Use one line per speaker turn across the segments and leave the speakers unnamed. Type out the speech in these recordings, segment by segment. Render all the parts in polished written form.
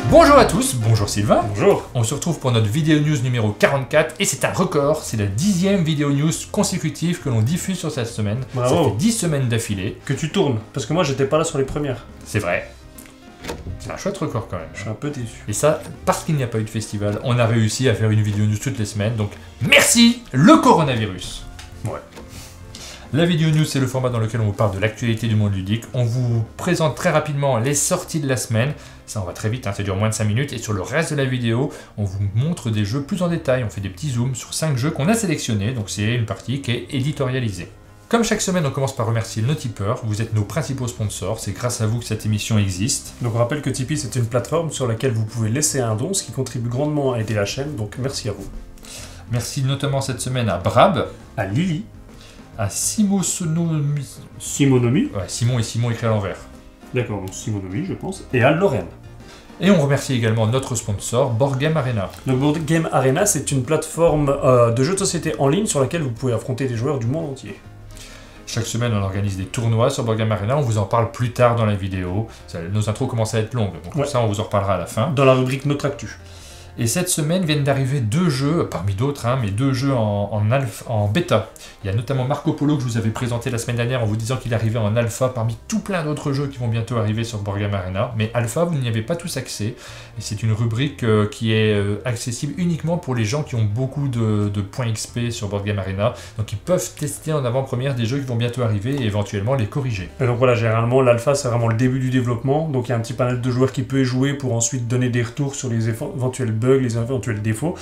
Bonjour à tous, bonjour Sylvain.
Bonjour.
On se retrouve pour notre vidéo news numéro 44 et c'est un record, c'est la 10e vidéo news consécutive que l'on diffuse sur cette semaine.
Bravo.
Ça fait 10 semaines d'affilée.
Que tu tournes, parce que moi j'étais pas là sur les premières.
C'est vrai. C'est un chouette record quand même.
Je suis un peu déçu.
Et ça, parce qu'il n'y a pas eu de festival, on a réussi à faire une vidéo news toutes les semaines. Donc merci le coronavirus.
Ouais.
La vidéo news, c'est le format dans lequel on vous parle de l'actualité du monde ludique. On vous présente très rapidement les sorties de la semaine. Ça, on va très vite, hein, ça dure moins de 5 minutes. Et sur le reste de la vidéo, on vous montre des jeux plus en détail. On fait des petits zooms sur 5 jeux qu'on a sélectionnés. Donc c'est une partie qui est éditorialisée. Comme chaque semaine, on commence par remercier nos tipeurs. Vous êtes nos principaux sponsors. C'est grâce à vous que cette émission existe.
Donc on rappelle que Tipeee c'est une plateforme sur laquelle vous pouvez laisser un don, ce qui contribue grandement à aider la chaîne. Donc merci à vous.
Merci notamment cette semaine à Brab,
À Lily.
à Simonomi.
Simonomi.
Ouais, Simon et Simon écrit à l'envers.
D'accord, donc Simonomi je pense. Et à Lorraine.
Et on remercie également notre sponsor, Board Game Arena.
Donc Board Game Arena c'est une plateforme de jeux de société en ligne sur laquelle vous pouvez affronter des joueurs du monde entier.
Chaque semaine, on organise des tournois sur Board Game Arena. On vous en parle plus tard dans la vidéo. Nos intros commencent à être longues, donc
Ouais.
ça, on vous en reparlera à la fin.
Dans la rubrique Notre Actu.
Et cette semaine viennent d'arriver 2 jeux, parmi d'autres, hein, mais 2 jeux en bêta. Il y a notamment Marco Polo que je vous avais présenté la semaine dernière en vous disant qu'il arrivait en alpha parmi tout plein d'autres jeux qui vont bientôt arriver sur Board Game Arena. Mais alpha, vous n'y avez pas tous accès. Et c'est une rubrique qui est accessible uniquement pour les gens qui ont beaucoup de points XP sur Board Game Arena. Donc ils peuvent tester en avant-première des jeux qui vont bientôt arriver et éventuellement les corriger.
Et donc voilà, généralement l'alpha c'est vraiment le début du développement. Donc il y a un petit panel de joueurs qui peut y jouer pour ensuite donner des retours sur les éventuels bugs, les éventuels défauts.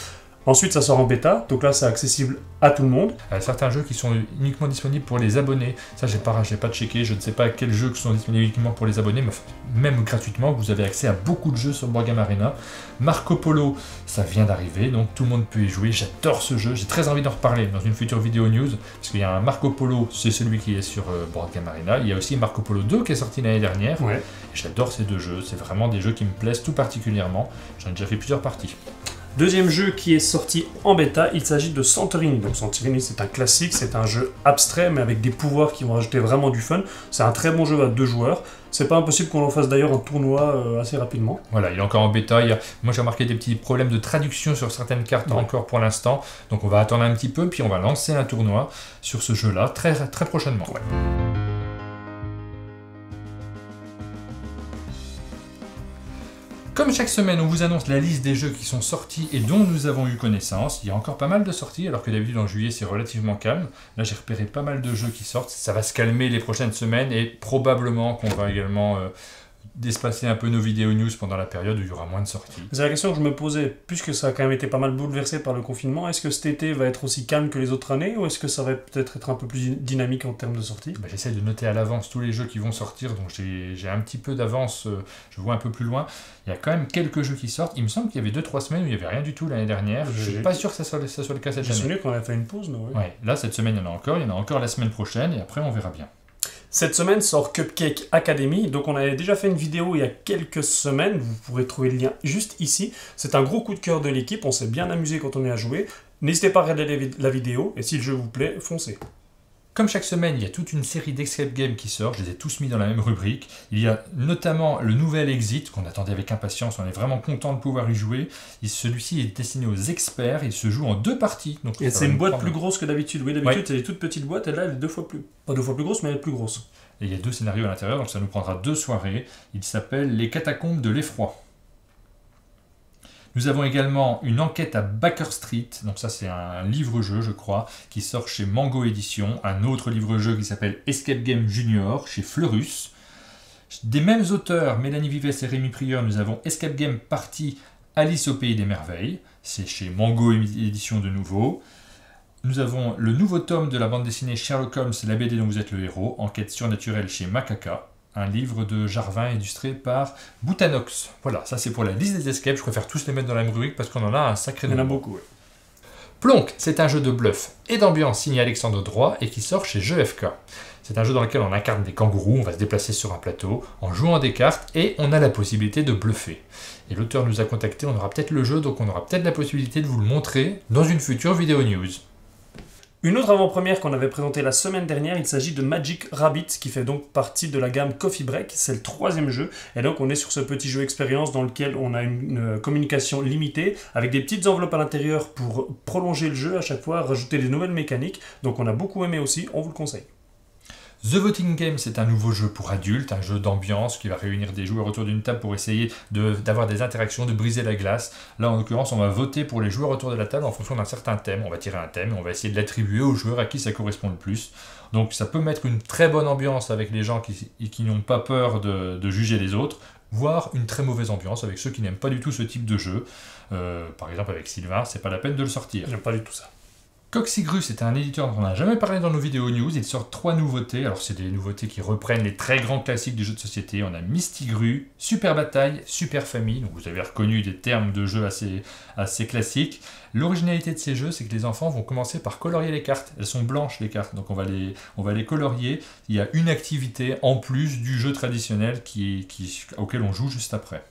Ensuite ça sort en bêta, donc là c'est accessible à tout le monde.
Certains jeux qui sont uniquement disponibles pour les abonnés. Ça, j'ai pas checké. Je ne sais pas quels jeux qui sont disponibles uniquement pour les abonnés, mais même gratuitement, vous avez accès à beaucoup de jeux sur Board Game Arena. Marco Polo, ça vient d'arriver, donc tout le monde peut y jouer. J'adore ce jeu. J'ai très envie d'en reparler dans une future vidéo news, parce qu'il y a un Marco Polo, c'est celui qui est sur Board Game Arena. Il y a aussi Marco Polo 2 qui est sorti l'année dernière.
Ouais.
Et j'adore ces 2 jeux. C'est vraiment des jeux qui me plaisent tout particulièrement. J'en ai déjà fait plusieurs parties.
Deuxième jeu qui est sorti en bêta, il s'agit de Santorini. Donc Santorini c'est un classique, c'est un jeu abstrait mais avec des pouvoirs qui vont rajouter vraiment du fun. C'est un très bon jeu à 2 joueurs. C'est pas impossible qu'on en fasse d'ailleurs un tournoi assez rapidement.
Voilà, il est encore en bêta. Moi, j'ai remarqué des petits problèmes de traduction sur certaines cartes encore pour l'instant. Donc, on va attendre un petit peu, puis on va lancer un tournoi sur ce jeu-là très, très prochainement.
Ouais.
Comme chaque semaine, on vous annonce la liste des jeux qui sont sortis et dont nous avons eu connaissance. Il y a encore pas mal de sorties, alors que d'habitude en juillet c'est relativement calme. Là, j'ai repéré pas mal de jeux qui sortent. Ça va se calmer les prochaines semaines et probablement qu'on va également d'espacer un peu nos vidéos news pendant la période où il y aura moins de sorties.
C'est la question que je me posais, puisque ça a quand même été pas mal bouleversé par le confinement, est-ce que cet été va être aussi calme que les autres années, ou est-ce que ça va peut-être être un peu plus dynamique en termes de sortie?
J'essaie de noter à l'avance tous les jeux qui vont sortir, donc j'ai un petit peu d'avance, je vois un peu plus loin. Il y a quand même quelques jeux qui sortent. Il me semble qu'il y avait 2-3 semaines où il n'y avait rien du tout l'année dernière. Je suis pas sûr que ça soit le cas cette
J'ai
année.
souvenir qu'on a fait une pause, non? Ouais.
Ouais, là cette semaine il y en a encore la semaine prochaine, et après on verra bien.
Cette semaine sort Cupcake Academy, donc on avait déjà fait une vidéo il y a quelques semaines, vous pourrez trouver le lien juste ici. C'est un gros coup de cœur de l'équipe, on s'est bien amusé quand on est à jouer. N'hésitez pas à regarder la vidéo, et si le jeu vous plaît, foncez.
Comme chaque semaine, il y a toute une série d'escape games qui sort, je les ai tous mis dans la même rubrique. Il y a notamment le nouvel Exit, qu'on attendait avec impatience, on est vraiment content de pouvoir y jouer. Celui-ci est destiné aux experts, il se joue en 2 parties. Donc
Et c'est une boîte plus grosse que d'habitude. Oui, d'habitude c'est des toutes petites boîtes, et là elle est 2 fois plus... Pas 2 fois plus grosse, mais elle est plus grosse.
Et il y a 2 scénarios à l'intérieur, donc ça nous prendra 2 soirées. Il s'appelle Les Catacombes de l'Effroi. Nous avons également une enquête à Baker Street, donc ça c'est un livre-jeu je crois, qui sort chez Mango Édition, un autre livre-jeu qui s'appelle Escape Game Junior chez Fleurus. Des mêmes auteurs, Mélanie Vives et Rémi Prieur, nous avons Escape Game Party Alice au Pays des Merveilles, c'est chez Mango Édition de nouveau. Nous avons le nouveau tome de la bande dessinée Sherlock Holmes, la BD dont vous êtes le héros, enquête surnaturelle chez Macaca. Un livre de Jarvin illustré par Boutanox. Voilà, ça c'est pour la liste des escapes. Je préfère tous les mettre dans la même rubrique parce qu'on en a un sacré nombre.
Il y en a beaucoup, ouais.
Plonk, c'est un jeu de bluff et d'ambiance signé Alexandre Droit et qui sort chez Jeux FK. C'est un jeu dans lequel on incarne des kangourous, on va se déplacer sur un plateau en jouant des cartes et on a la possibilité de bluffer. Et l'auteur nous a contacté, on aura peut-être le jeu, donc on aura peut-être la possibilité de vous le montrer dans une future vidéo news.
Une autre avant-première qu'on avait présentée la semaine dernière, il s'agit de Magic Rabbit, qui fait donc partie de la gamme Coffee Break. C'est le 3e jeu, et donc on est sur ce petit jeu expérience dans lequel on a une communication limitée, avec des petites enveloppes à l'intérieur pour prolonger le jeu à chaque fois, rajouter des nouvelles mécaniques. Donc on a beaucoup aimé aussi, on vous le conseille.
The Voting Game, c'est un nouveau jeu pour adultes, un jeu d'ambiance qui va réunir des joueurs autour d'une table pour essayer d'avoir des interactions, de briser la glace. Là, en l'occurrence, on va voter pour les joueurs autour de la table en fonction d'un certain thème. On va tirer un thème et on va essayer de l'attribuer aux joueurs à qui ça correspond le plus. Donc ça peut mettre une très bonne ambiance avec les gens qui n'ont pas peur de juger les autres, voire une très mauvaise ambiance avec ceux qui n'aiment pas du tout ce type de jeu. Par exemple, avec Sylvain, c'est pas la peine de le sortir.
J'aime pas du tout ça.
Coxigrus est un éditeur dont on n'a jamais parlé dans nos vidéos news. Il sort 3 nouveautés. Alors, c'est des nouveautés qui reprennent les très grands classiques du jeu de société. On a Mistigru, Super Bataille, Super Famille. Donc, vous avez reconnu des termes de jeu assez classiques. L'originalité de ces jeux, c'est que les enfants vont commencer par colorier les cartes. Elles sont blanches, les cartes. Donc, on va les colorier. Il y a une activité en plus du jeu traditionnel auquel on joue juste après.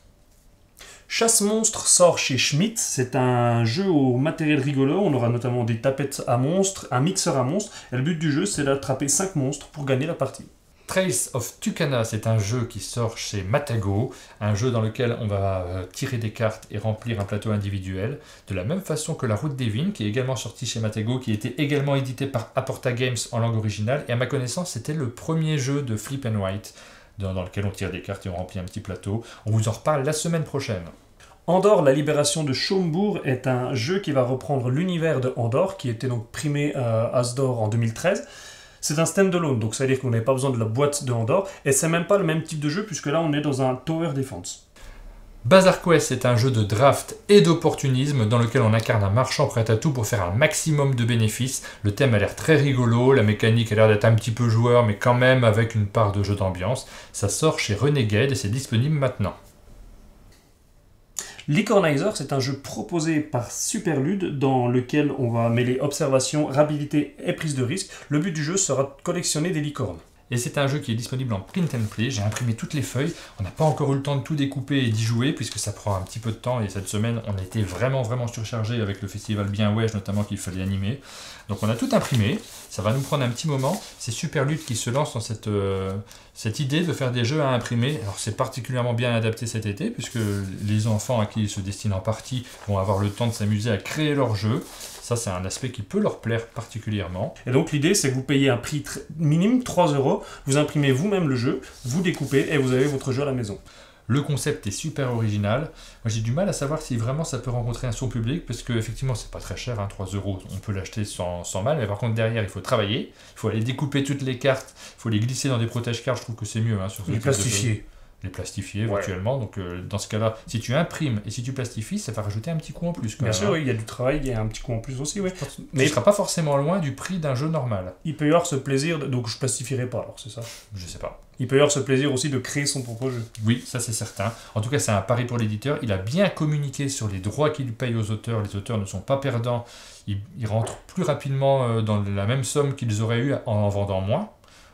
Chasse-monstre sort chez Schmitt, c'est un jeu au matériel rigolo, on aura notamment des tapettes à monstres, un mixeur à monstres, et le but du jeu c'est d'attraper 5 monstres pour gagner la partie.
Trails of Tucana, c'est un jeu qui sort chez Matago, un jeu dans lequel on va tirer des cartes et remplir un plateau individuel, de la même façon que La Route des Vignes, qui est également sorti chez Matago, qui était également édité par Aporta Games en langue originale, et à ma connaissance c'était le premier jeu de Flip and White, dans lequel on tire des cartes et on remplit un petit plateau. On vous en reparle la semaine prochaine.
Andorre, la libération de Schaumbourg est un jeu qui va reprendre l'univers de Andorre, qui était donc primé à Asdor en 2013. C'est un stand-alone, donc ça veut dire qu'on n'avait pas besoin de la boîte de Andorre, et c'est même pas le même type de jeu, puisque là on est dans un Tower Defense.
Bazar Quest est un jeu de draft et d'opportunisme dans lequel on incarne un marchand prêt à tout pour faire un maximum de bénéfices. Le thème a l'air très rigolo, la mécanique a l'air d'être un petit peu joueur, mais quand même avec une part de jeu d'ambiance. Ça sort chez Renegade et c'est disponible maintenant.
Licornizer, c'est un jeu proposé par Superlude dans lequel on va mêler observation, rapidité et prise de risque. Le but du jeu sera de collectionner des licornes.
Et c'est un jeu qui est disponible en print and play. J'ai imprimé toutes les feuilles. On n'a pas encore eu le temps de tout découper et d'y jouer puisque ça prend un petit peu de temps. Et cette semaine, on a été vraiment surchargé avec le festival Bien Wesh notamment qu'il fallait animer. Donc on a tout imprimé. Ça va nous prendre un petit moment. C'est Superlude qui se lance dans cette idée de faire des jeux à imprimer. Alors c'est particulièrement bien adapté cet été puisque les enfants à qui il se destine en partie vont avoir le temps de s'amuser à créer leurs jeux. Ça, c'est un aspect qui peut leur plaire particulièrement.
Et donc, l'idée, c'est que vous payez un prix minime, 3 €, vous imprimez vous-même le jeu, vous découpez et vous avez votre jeu à la maison.
Le concept est super original. Moi, j'ai du mal à savoir si vraiment ça peut rencontrer un son public, parce qu'effectivement, c'est pas très cher, 3 €, on peut l'acheter sans mal, mais par contre, derrière, il faut travailler, il faut aller découper toutes les cartes, il faut les glisser dans des protège-cartes, je trouve que c'est mieux. Sur ce
les plastifier.
Les plastifier éventuellement. Donc dans ce cas-là, si tu imprimes et si tu plastifies, ça va rajouter un petit coût en plus.
Bien sûr, oui, il y a du travail, il y a un petit coût en plus aussi. Oui.
Mais il ne sera pas forcément loin du prix d'un jeu normal.
Il peut y avoir ce plaisir, donc je plastifierai pas alors, c'est ça?
Je sais pas.
Il peut y avoir ce plaisir aussi de créer son propre jeu.
Oui, ça c'est certain. En tout cas, c'est un pari pour l'éditeur. Il a bien communiqué sur les droits qu'il paye aux auteurs. Les auteurs ne sont pas perdants. Ils rentrent plus rapidement dans la même somme qu'ils auraient eu en vendant moins.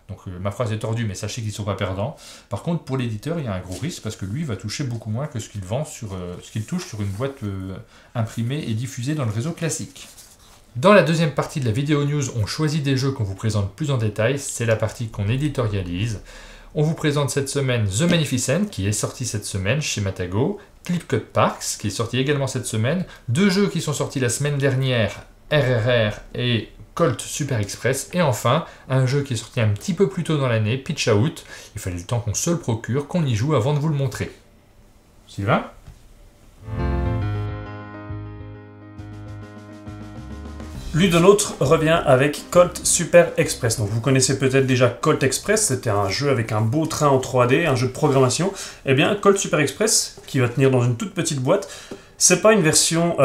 Donc ma phrase est tordue, mais sachez qu'ils ne sont pas perdants. Par contre, pour l'éditeur, il y a un gros risque parce que lui va toucher beaucoup moins que ce qu'il vend ce qu'il touche sur une boîte imprimée et diffusée dans le réseau classique. Dans la deuxième partie de la vidéo news, on choisit des jeux qu'on vous présente plus en détail. C'est la partie qu'on éditorialise. On vous présente cette semaine The Magnificent, qui est sorti cette semaine chez Matago, Clipcut Parks, qui est sorti également cette semaine, 2 jeux qui sont sortis la semaine dernière, RRR et Colt Super Express, et enfin un jeu qui est sorti un petit peu plus tôt dans l'année, Pitch Out. Il fallait le temps qu'on se le procure, qu'on y joue avant de vous le montrer. Sylvain ?
Ludonaut revient avec Colt Super Express. Donc vous connaissez peut-être déjà Colt Express, c'était un jeu avec un beau train en 3D, un jeu de programmation. Eh bien Colt Super Express, qui va tenir dans une toute petite boîte, c'est pas une version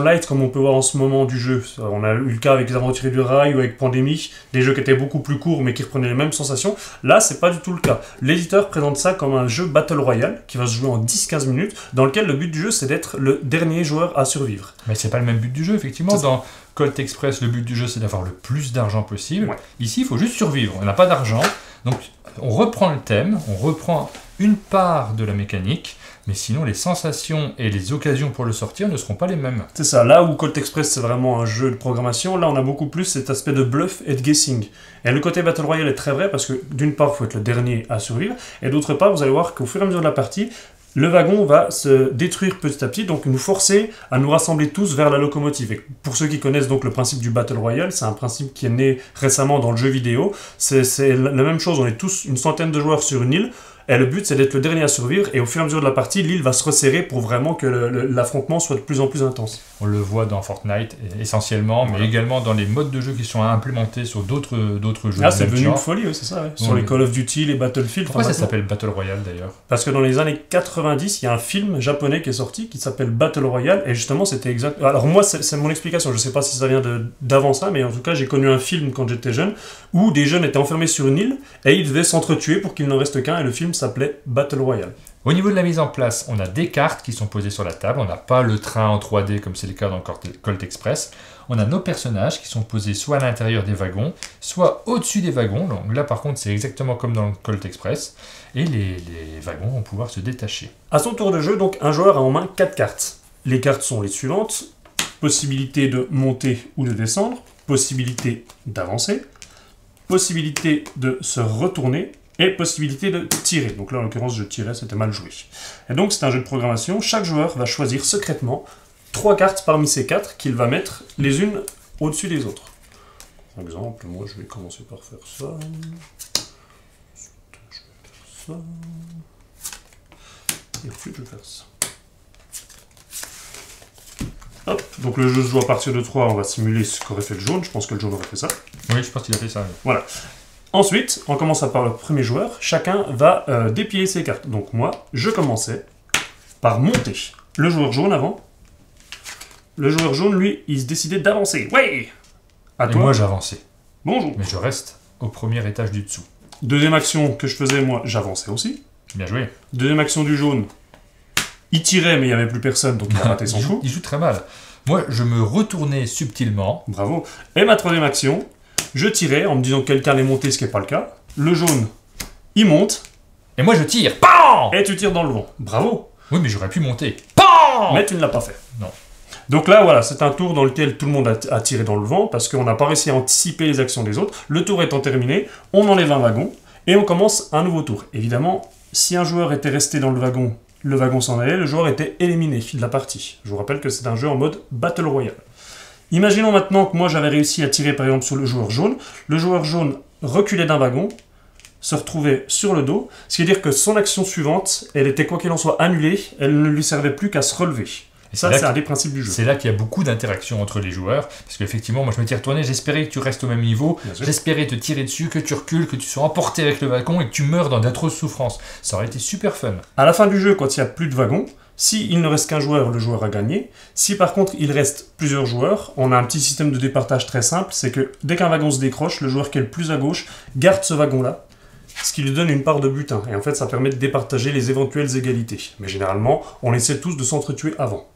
light comme on peut voir en ce moment du jeu. On a eu le cas avec les Aventuriers du Rail ou avec Pandémie, des jeux qui étaient beaucoup plus courts mais qui reprenaient les mêmes sensations. Là, c'est pas du tout le cas. L'éditeur présente ça comme un jeu Battle Royale qui va se jouer en 10-15 minutes, dans lequel le but du jeu c'est d'être le dernier joueur à survivre.
Mais c'est pas le même but du jeu, effectivement. Dans Colt Express, le but du jeu c'est d'avoir le plus d'argent possible.
Ouais.
Ici, il faut juste survivre. On n'a pas d'argent. Donc on reprend le thème, on reprend une part de la mécanique, mais sinon les sensations et les occasions pour le sortir ne seront pas les mêmes.
C'est ça, là où Colt Express c'est vraiment un jeu de programmation, là on a beaucoup plus cet aspect de bluff et de guessing. Et le côté Battle Royale est très vrai parce que d'une part il faut être le dernier à survivre, et d'autre part vous allez voir qu'au fur et à mesure de la partie, le wagon va se détruire petit à petit, donc nous forcer à nous rassembler tous vers la locomotive. Et pour ceux qui connaissent donc le principe du Battle Royale, c'est un principe qui est né récemment dans le jeu vidéo. C'est la même chose, on est tous une centaine de joueurs sur une île, et le but c'est d'être le dernier à survivre, et au fur et à mesure de la partie, l'île va se resserrer pour vraiment que l'affrontement soit de plus en plus intense.
On le voit dans Fortnite essentiellement, mais également dans les modes de jeu qui sont implémentés sur d'autres jeux.
Ah, c'est devenu une folie, oui, c'est ça. Ouais. Sur les Call of Duty, les Battlefield.
Pourquoi ça s'appelle Battle Royale d'ailleurs?
Parce que dans les années 90, il y a un film japonais qui est sorti qui s'appelle Battle Royale, et justement c'était exact. Alors moi, c'est mon explication, je sais pas si ça vient d'avant ça, mais en tout cas j'ai connu un film quand j'étais jeune où des jeunes étaient enfermés sur une île et ils devaient s'entretuer pour qu'il n'en reste qu'un, et le film s'appelait Battle Royale.
Au niveau de la mise en place, on a des cartes qui sont posées sur la table, on n'a pas le train en 3D comme c'est le cas dans Colt Express. On a nos personnages qui sont posés soit à l'intérieur des wagons, soit au-dessus des wagons. Donc là par contre c'est exactement comme dans le Colt Express. Et les wagons vont pouvoir se détacher.
À son tour de jeu, donc un joueur a en main 4 cartes. Les cartes sont les suivantes. Possibilité de monter ou de descendre, possibilité d'avancer, possibilité de se retourner, et possibilité de tirer. Donc là, en l'occurrence, je tirais, c'était mal joué. Et donc, c'est un jeu de programmation. Chaque joueur va choisir secrètement 3 cartes parmi ces 4 qu'il va mettre les unes au-dessus des autres. Par exemple, moi, je vais commencer par faire ça. Ensuite, je vais faire ça. Et ensuite, je vais faire ça. Hop, donc le jeu se joue à partir de 3. On va simuler ce qu'aurait fait le jaune. Je pense que le jaune aurait fait ça.
Oui, je pense qu'il a fait ça. Oui.
Voilà. Ensuite, on commence par le premier joueur. Chacun va dépiler ses cartes. Donc moi, je commençais par monter. Le joueur jaune avant. Le joueur jaune, lui, il se décidait d'avancer. Ouais. À toi.
Et moi, j'avançais.
Bonjour.
Mais je reste au premier étage du dessous.
Deuxième action que je faisais, moi, j'avançais aussi.
Bien joué.
Deuxième action du jaune. Il tirait, mais il n'y avait plus personne, donc il a raté son coup.
Il joue très mal. Moi, je me retournais subtilement.
Bravo. Et ma troisième action... Je tirais en me disant que quelqu'un allait monter, ce qui n'est pas le cas. Le jaune, il monte.
Et moi je tire. PAM!
Et tu tires dans le vent. Bravo.
Oui, mais j'aurais pu monter. PAM!
Mais tu ne l'as pas fait.
Non.
Donc là, voilà, c'est un tour dans lequel tout le monde a tiré dans le vent parce qu'on n'a pas réussi à anticiper les actions des autres. Le tour étant terminé, on enlève un wagon et on commence un nouveau tour. Évidemment, si un joueur était resté dans le wagon s'en allait, le joueur était éliminé de la partie. Je vous rappelle que c'est un jeu en mode Battle Royale. Imaginons maintenant que moi j'avais réussi à tirer par exemple sur le joueur jaune. Le joueur jaune reculait d'un wagon, se retrouvait sur le dos, ce qui veut dire que son action suivante, elle était quoi qu'il en soit annulée, elle ne lui servait plus qu'à se relever. Et ça, c'est un des principes du jeu.
C'est là qu'il y a beaucoup d'interactions entre les joueurs, parce qu'effectivement, moi je m'étais retourné, j'espérais que tu restes au même niveau, j'espérais te tirer dessus, que tu recules, que tu sois emporté avec le wagon et que tu meurs dans d'atroces souffrances. Ça aurait été super fun.
À la fin du jeu, quand il n'y a plus de wagon, s'il ne reste qu'un joueur, le joueur a gagné. Si par contre il reste plusieurs joueurs, on a un petit système de départage très simple, c'est que dès qu'un wagon se décroche, le joueur qui est le plus à gauche garde ce wagon-là, ce qui lui donne une part de butin. Et en fait, ça permet de départager les éventuelles égalités. Mais généralement, on essaie tous de s'entretuer avant.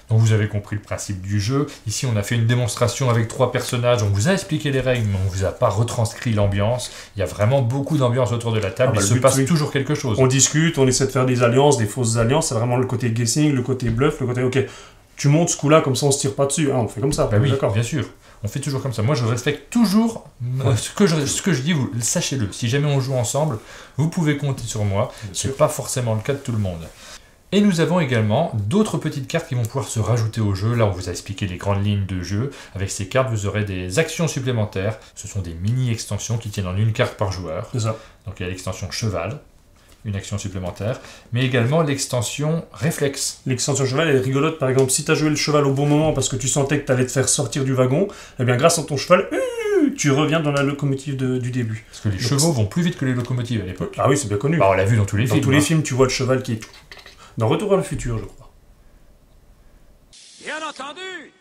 Donc vous avez compris le principe du jeu. Ici, on a fait une démonstration avec 3 personnages. On vous a expliqué les règles, mais on ne vous a pas retranscrit l'ambiance. Il y a vraiment beaucoup d'ambiance autour de la table. Il se passe toujours quelque chose.
On discute, on essaie de faire des alliances, des fausses alliances. C'est vraiment le côté guessing, le côté bluff, le côté ok, tu montes ce coup-là, comme ça on se tire pas dessus. On fait comme ça.
Bah oui, bien sûr. On fait toujours comme ça. Moi, je respecte toujours ce que je dis. Vous sachez-le. Si jamais on joue ensemble, vous pouvez compter sur moi. C'est pas forcément le cas de tout le monde. Et nous avons également d'autres petites cartes qui vont pouvoir se rajouter au jeu. Là, on vous a expliqué les grandes lignes de jeu. Avec ces cartes, vous aurez des actions supplémentaires. Ce sont des mini-extensions qui tiennent en une carte par joueur.
C'est ça.
Donc il y a l'extension cheval, une action supplémentaire, mais également l'extension réflexe.
L'extension cheval, elle est rigolote. Par exemple, si tu as joué le cheval au bon moment parce que tu sentais que tu allais te faire sortir du wagon, eh bien grâce à ton cheval, tu reviens dans la locomotive du début.
Parce que les chevaux vont plus vite que les locomotives à l'époque.
Ah oui, c'est bien connu.
Bah, on l'a vu dans tous les films.
Dans tous les films, tu vois le cheval qui est... Dans Retour vers le futur, je crois.
Bien entendu.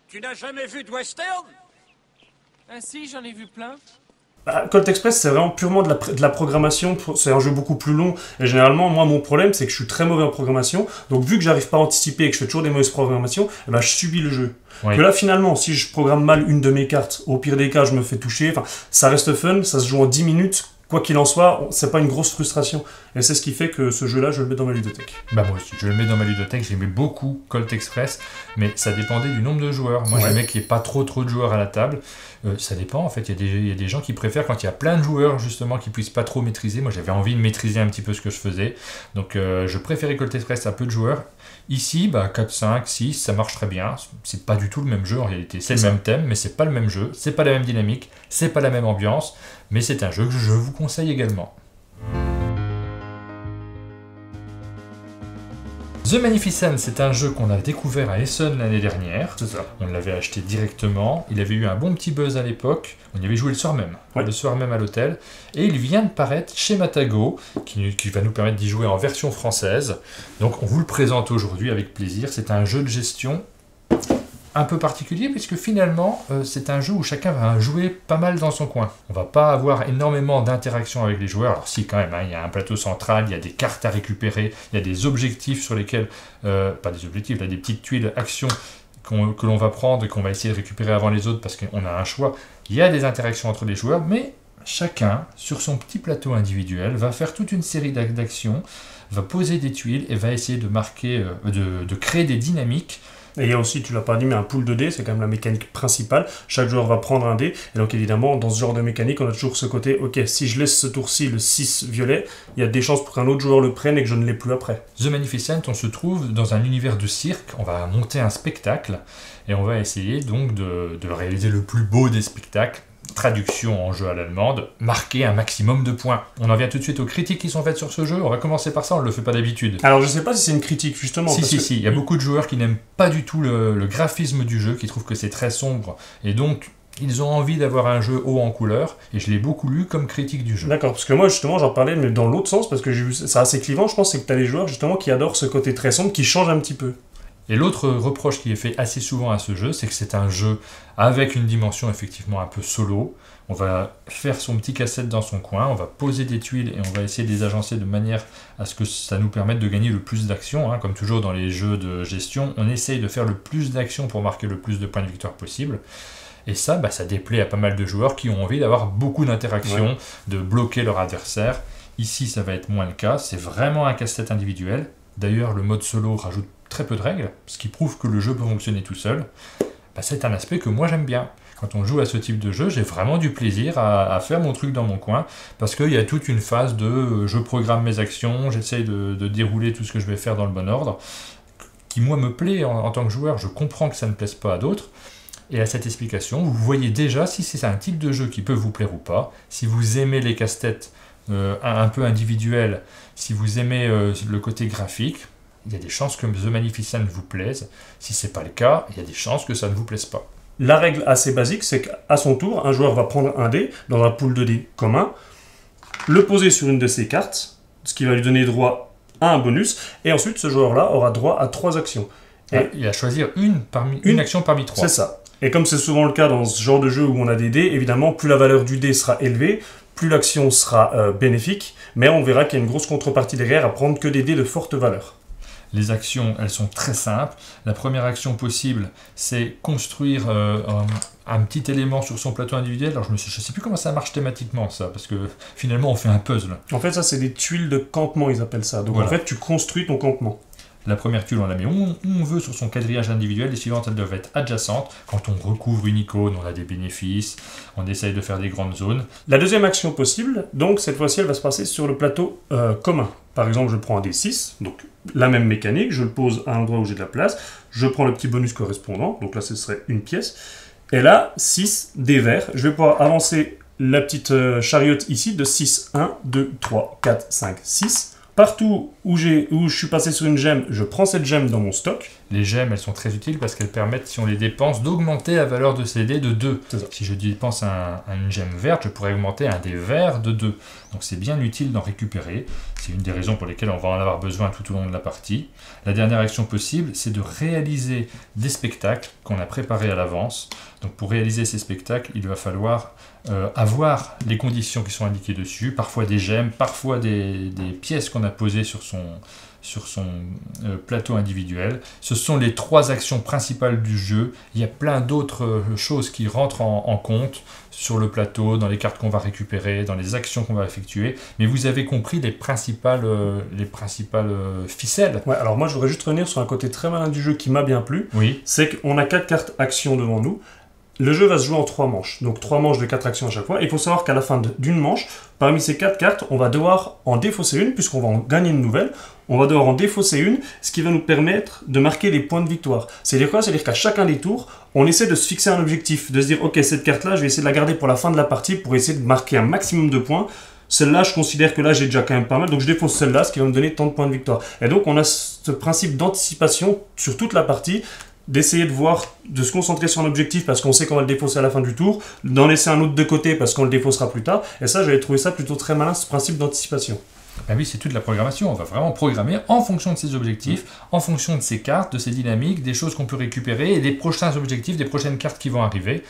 Tu n'as jamais vu de western?
Ah si, j'en ai vu plein.
Colt Express, c'est vraiment purement de la programmation. C'est un jeu beaucoup plus long. Et généralement, moi, mon problème, c'est que je suis très mauvais en programmation. Donc, vu que j'arrive pas à anticiper et que je fais toujours des mauvaises programmations, eh ben, je subis le jeu. Oui. Que là, finalement, si je programme mal une de mes cartes, au pire des cas, je me fais toucher. Enfin, ça reste fun. Ça se joue en 10 minutes. quoi qu'il en soit, c'est pas une grosse frustration. Et c'est ce qui fait que ce jeu-là, je le mets dans ma ludothèque.
Bah moi aussi, je le mets dans ma ludothèque, j'aimais beaucoup Colt Express, mais ça dépendait du nombre de joueurs. Moi j'aimais qu'il n'y ait pas trop de joueurs à la table. Ça dépend en fait, il y a des gens qui préfèrent quand il y a plein de joueurs justement qui puissent pas trop maîtriser. Moi j'avais envie de maîtriser un petit peu ce que je faisais. Donc je préférais Colt Express à peu de joueurs. Ici, 4, 5, 6, ça marche très bien. C'est pas du tout le même jeu en réalité. C'est le même thème, mais c'est pas le même jeu, c'est pas la même dynamique, c'est pas la même ambiance, mais c'est un jeu que je vous conseille également. The Magnificent, c'est un jeu qu'on a découvert à Essen l'année dernière.
C'est ça.
On l'avait acheté directement. Il avait eu un bon petit buzz à l'époque. On y avait joué le soir même.
Ouais.
Le soir même à l'hôtel. Et il vient de paraître chez Matago, qui va nous permettre d'y jouer en version française. Donc on vous le présente aujourd'hui avec plaisir. C'est un jeu de gestion un peu particulier, puisque finalement, c'est un jeu où chacun va jouer pas mal dans son coin. On va pas avoir énormément d'interaction avec les joueurs. Alors si, quand même, il y a un plateau central, il y a des cartes à récupérer, il y a des objectifs sur lesquels... pas des objectifs, il y a des petites tuiles actions que l'on va prendre et qu'on va essayer de récupérer avant les autres parce qu'on a un choix. Il y a des interactions entre les joueurs, mais chacun, sur son petit plateau individuel, va faire toute une série d'actions, va poser des tuiles et va essayer de marquer, de créer des dynamiques.
Et il y a aussi, tu l'as pas dit, mais un pool de dés, c'est quand même la mécanique principale. Chaque joueur va prendre un dé. Et donc évidemment, dans ce genre de mécanique, on a toujours ce côté, ok, si je laisse ce tour-ci, le 6 violet, il y a des chances pour qu'un autre joueur le prenne et que je ne l'ai plus après.
The Magnificent, on se trouve dans un univers de cirque. On va monter un spectacle et on va essayer donc de réaliser le plus beau des spectacles. Traduction en jeu à l'allemande, marquer un maximum de points. On en vient tout de suite aux critiques qui sont faites sur ce jeu. On va commencer par ça, on ne le fait pas d'habitude.
Alors je sais pas si c'est une critique justement.
Si, il y a beaucoup de joueurs qui n'aiment pas du tout le graphisme du jeu, qui trouvent que c'est très sombre, et donc ils ont envie d'avoir un jeu haut en couleur, et je l'ai beaucoup lu comme critique du jeu.
D'accord, parce que moi justement j'en parlais, mais dans l'autre sens, parce que j'ai vu, c'est assez clivant, je pense, c'est que tu as des joueurs justement qui adorent ce côté très sombre, qui change un petit peu.
Et l'autre reproche qui est fait assez souvent à ce jeu, c'est que c'est un jeu avec une dimension effectivement un peu solo. On va faire son petit casse-tête dans son coin, on va poser des tuiles et on va essayer de les agencer de manière à ce que ça nous permette de gagner le plus d'actions. Comme toujours dans les jeux de gestion, on essaye de faire le plus d'actions pour marquer le plus de points de victoire possible. Et ça, ça déplaît à pas mal de joueurs qui ont envie d'avoir beaucoup d'interactions, de bloquer leur adversaire. Ici, ça va être moins le cas, c'est vraiment un casse-tête individuel. D'ailleurs, le mode solo rajoute très peu de règles, ce qui prouve que le jeu peut fonctionner tout seul. C'est un aspect que moi j'aime bien. Quand on joue à ce type de jeu, j'ai vraiment du plaisir à faire mon truc dans mon coin, parce qu'il y a toute une phase de je programme mes actions, j'essaye de dérouler tout ce que je vais faire dans le bon ordre, qui moi me plaît en tant que joueur. Je comprends que ça ne plaise pas à d'autres, et à cette explication, vous voyez déjà si c'est un type de jeu qui peut vous plaire ou pas. Si vous aimez les casse-têtes un peu individuels, si vous aimez le côté graphique, il y a des chances que The Magnificent vous plaise. Si c'est pas le cas, il y a des chances que ça ne vous plaise pas.
La règle assez basique, c'est qu'à son tour, un joueur va prendre un dé dans un pool de dés commun, le poser sur une de ses cartes, ce qui va lui donner droit à un bonus, et ensuite ce joueur-là aura droit à 3 actions. Et
il va choisir une action parmi 3.
C'est ça. Et comme c'est souvent le cas dans ce genre de jeu où on a des dés, évidemment, plus la valeur du dé sera élevée, plus l'action sera bénéfique, mais on verra qu'il y a une grosse contrepartie derrière à prendre que des dés de forte valeur.
Les actions, elles sont très simples. La première action possible, c'est construire un petit élément sur son plateau individuel. Alors je ne sais plus comment ça marche thématiquement, ça, parce que finalement on fait un puzzle.
En fait, ça c'est des tuiles de campement, ils appellent ça. Donc voilà. En fait, tu construis ton campement.
La première tuile, on la met où on veut sur son quadrillage individuel. Les suivantes, elles doivent être adjacentes. Quand on recouvre une icône, on a des bénéfices. On essaye de faire des grandes zones.
La deuxième action possible, donc cette fois-ci, elle va se passer sur le plateau commun. Par exemple, je prends un D6, donc la même mécanique. Je le pose à un endroit où j'ai de la place. Je prends le petit bonus correspondant. Donc là, ce serait une pièce. Et là, 6 dés verts. Je vais pouvoir avancer la petite chariote ici de 6, 1, 2, 3, 4, 5, 6. Partout où je suis passé sur une gemme, je prends cette gemme dans mon stock.
Les gemmes, elles sont très utiles parce qu'elles permettent, si on les dépense, d'augmenter la valeur de ces dés de 2. Si je dépense une gemme verte, je pourrais augmenter un dé vert de 2. Donc c'est bien utile d'en récupérer. C'est une des raisons pour lesquelles on va en avoir besoin tout au long de la partie. La dernière action possible, c'est de réaliser des spectacles qu'on a préparés à l'avance. Donc pour réaliser ces spectacles, il va falloir avoir les conditions qui sont indiquées dessus, parfois des gemmes, parfois des pièces qu'on a posées sur son plateau individuel. Ce sont les 3 actions principales du jeu. Il y a plein d'autres choses qui rentrent en compte sur le plateau, dans les cartes qu'on va récupérer, dans les actions qu'on va effectuer. Mais vous avez compris les principales ficelles.
Ouais, alors moi je voudrais juste revenir sur un côté très malin du jeu qui m'a bien plu.
Oui.
C'est qu'on a 4 cartes actions devant nous. Le jeu va se jouer en 3 manches, donc 3 manches de 4 actions à chaque fois. Et il faut savoir qu'à la fin d'une manche, parmi ces 4 cartes, on va devoir en défausser une, puisqu'on va en gagner une nouvelle. On va devoir en défausser une, ce qui va nous permettre de marquer des points de victoire. C'est-à-dire quoi? C'est-à-dire qu'à chacun des tours, on essaie de se fixer un objectif, de se dire, ok, cette carte-là, je vais essayer de la garder pour la fin de la partie, pour essayer de marquer un maximum de points. Celle-là, je considère que là, j'ai déjà quand même pas mal, donc je défausse celle-là, ce qui va me donner tant de points de victoire. Et donc, on a ce principe d'anticipation sur toute la partie, d'essayer de voir, de se concentrer sur un objectif parce qu'on sait qu'on va le défausser à la fin du tour, d'en laisser un autre de côté parce qu'on le défaussera plus tard. Et ça, j'avais trouvé ça plutôt très malin, ce principe d'anticipation.
Ben oui, c'est toute la programmation. On va vraiment programmer en fonction de ses objectifs, en fonction de ses cartes, de ses dynamiques, des choses qu'on peut récupérer et des prochains objectifs, des prochaines cartes qui vont arriver.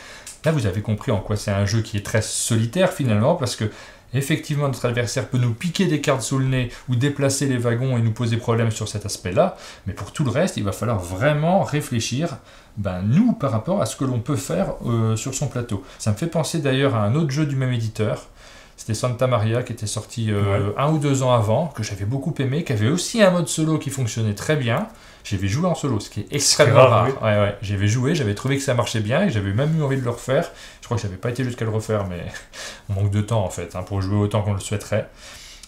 Là, vous avez compris en quoi c'est un jeu qui est très solitaire finalement, parce que effectivement, notre adversaire peut nous piquer des cartes sous le nez ou déplacer les wagons et nous poser problème sur cet aspect-là. Mais pour tout le reste, il va falloir vraiment réfléchir, nous, par rapport à ce que l'on peut faire sur son plateau. Ça me fait penser d'ailleurs à un autre jeu du même éditeur. C'était Santa Maria qui était sorti 1 ou 2 ans avant, que j'avais beaucoup aimé, qui avait aussi un mode solo qui fonctionnait très bien. J'avais joué en solo, ce qui est extrêmement rare.
Oui.
Ouais. J'avais joué, j'avais trouvé que ça marchait bien et j'avais même eu envie de le refaire. Je crois que j'avais pas été jusqu'à le refaire, mais on manque de temps en fait, pour jouer autant qu'on le souhaiterait.